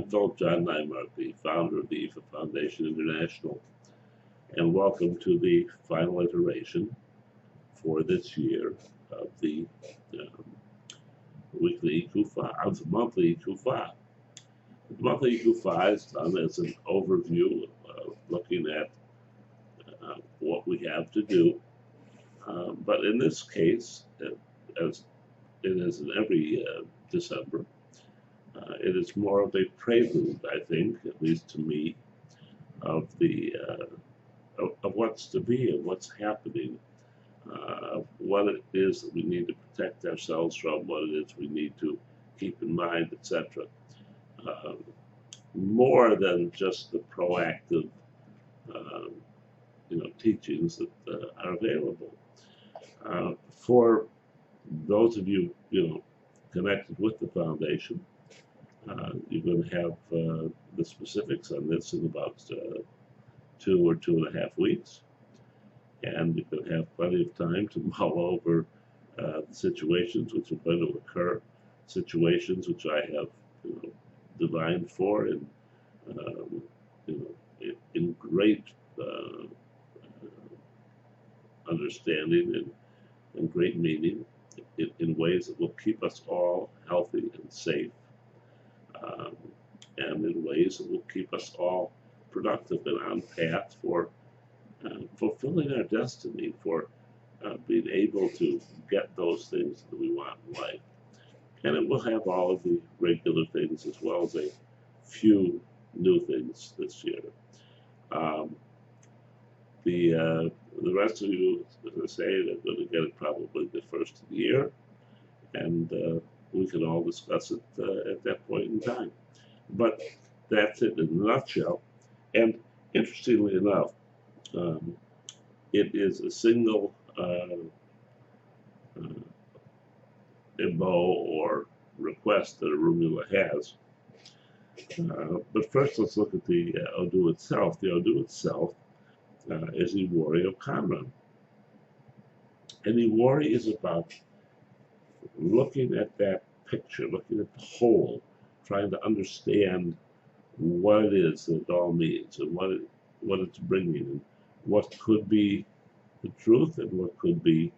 Philip John Nymark, the founder of the icofa Foundation International, and welcome to the final iteration for this year of the um, weekly icofa, of the monthly icofa. The monthly icofa is done as an overview, looking at what we have to do. But in this case, as it is in every December, it is more of a prelude, I think, at least to me, of the of what's to be and what's happening, what it is that we need to protect ourselves from, what it is we need to keep in mind, etc. More than just the proactive, um, teachings that are available. For those of you, connected with the foundation, you're going to have the specifics on this in about 2 or 2.5 weeks, and you're going to have plenty of time to mull over the situations which are going to occur, situations which I have, divined for, and in great understanding and great meaning, in ways that will keep us all healthy and safe, and in ways that will keep us all productive and on path for fulfilling our destiny, for being able to get those things that we want in life. And it will have all of the regular things as well as a few new things this year. The rest of you, as I say, are going to get it probably the first of the year, and we can all discuss it at that point in time. But that's it in a nutshell. And interestingly enough, it is a single MO or request that Orunmila has. But first, let's look at the Odu itself. The Odu itself is Iwari of Kanran. And Iwari is about looking at that picture, looking at the whole, trying to understand what it is that it all means, and what it's bringing, and what could be the truth and what could be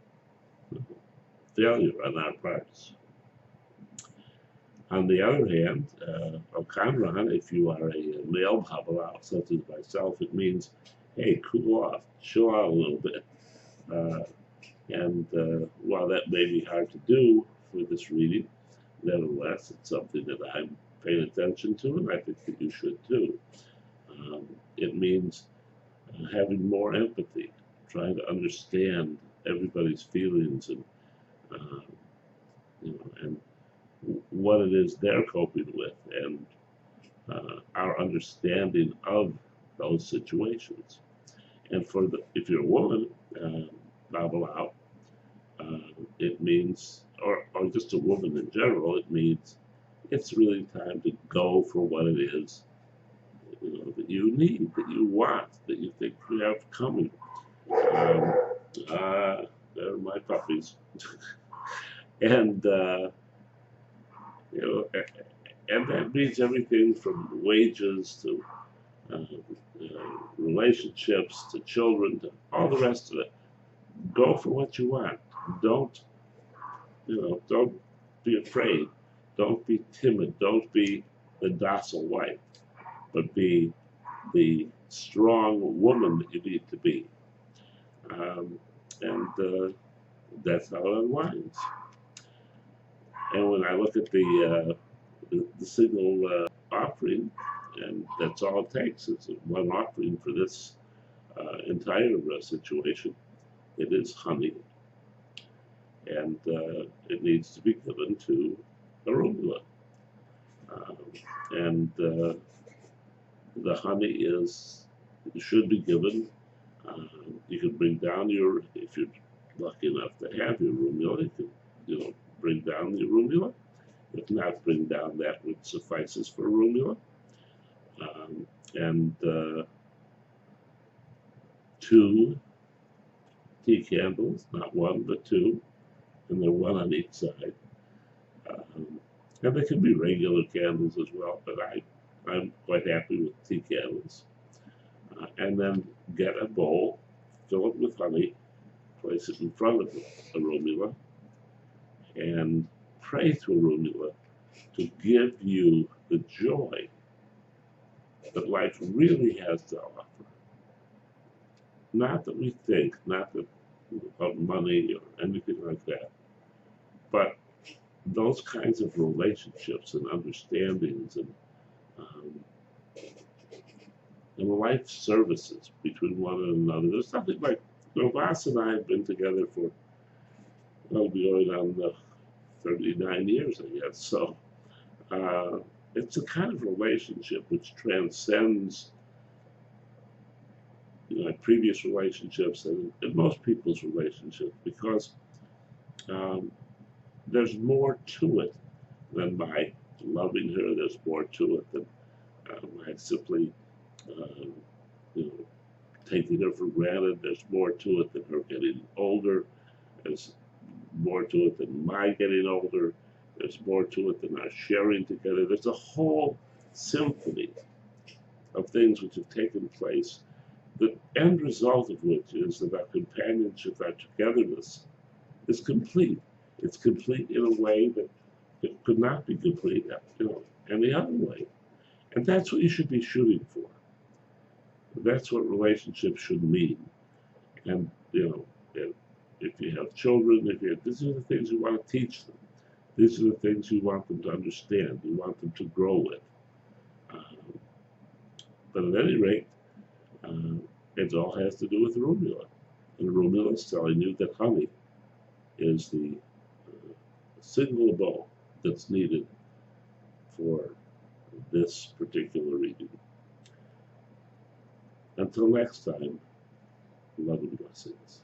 failure on our parts. On the other hand, Okanran, if you are a male Babalawo, such as myself, it means, hey, cool off, chill out a little bit. And while that may be hard to do for this reading, nevertheless, it's something that I'm paying attention to, and I think that you should too. It means having more empathy, trying to understand everybody's feelings, and and what it is they're coping with, and our understanding of those situations. And if you're a woman, Babalawo, it means, or just a woman in general, it means it's really time to go for what it is, that you need, that you want, that you think you have coming. They're my puppies. And and that means everything from wages to relationships to children to all the rest of it. Go for what you want. Don't be afraid. Don't be timid. Don't be the docile wife, but be the strong woman that you need to be. And that's how it unwinds. And when I look at the single offering, and that's all it takes. It's one offering for this entire situation. It is honey, and it needs to be given to Orunmila. And the honey should be given. You can bring down if you're lucky enough to have your Orunmila, you can, bring down the Orunmila. If not, bring down that which suffices for Orunmila. And 2 tea candles, not 1 but 2, and they're 1 on each side. And they can be regular candles as well, but I I'm quite happy with tea candles. And then get a bowl, fill it with honey, place it in front of Orunmila, and pray to Orunmila to give you the joy that life really has to offer. Not that we think, not that about money or anything like that, but those kinds of relationships and understandings um, and life services between one another. There's nothing like, Vas and I have been together for, well, be going on 39 years, I guess. So it's a kind of relationship which transcends previous relationships and most people's relationships, because there's more to it than my loving her. There's more to it than my simply you know, taking her for granted. There's more to it than her getting older. There's more to it than my getting older. There's more to it than our sharing together. There's a whole symphony of things which have taken place, the end result of which is that our companionship, our togetherness, is complete. It's complete in a way that it could not be complete, any other way. And that's what you should be shooting for. That's what relationships should mean. And if you have children, these are the things you want to teach them. These are the things you want them to understand. You want them to grow with. But at any rate, it all has to do with Orunmila. And Orunmila is telling you that honey is the single bowl that's needed for this particular reading. Until next time, love and blessings.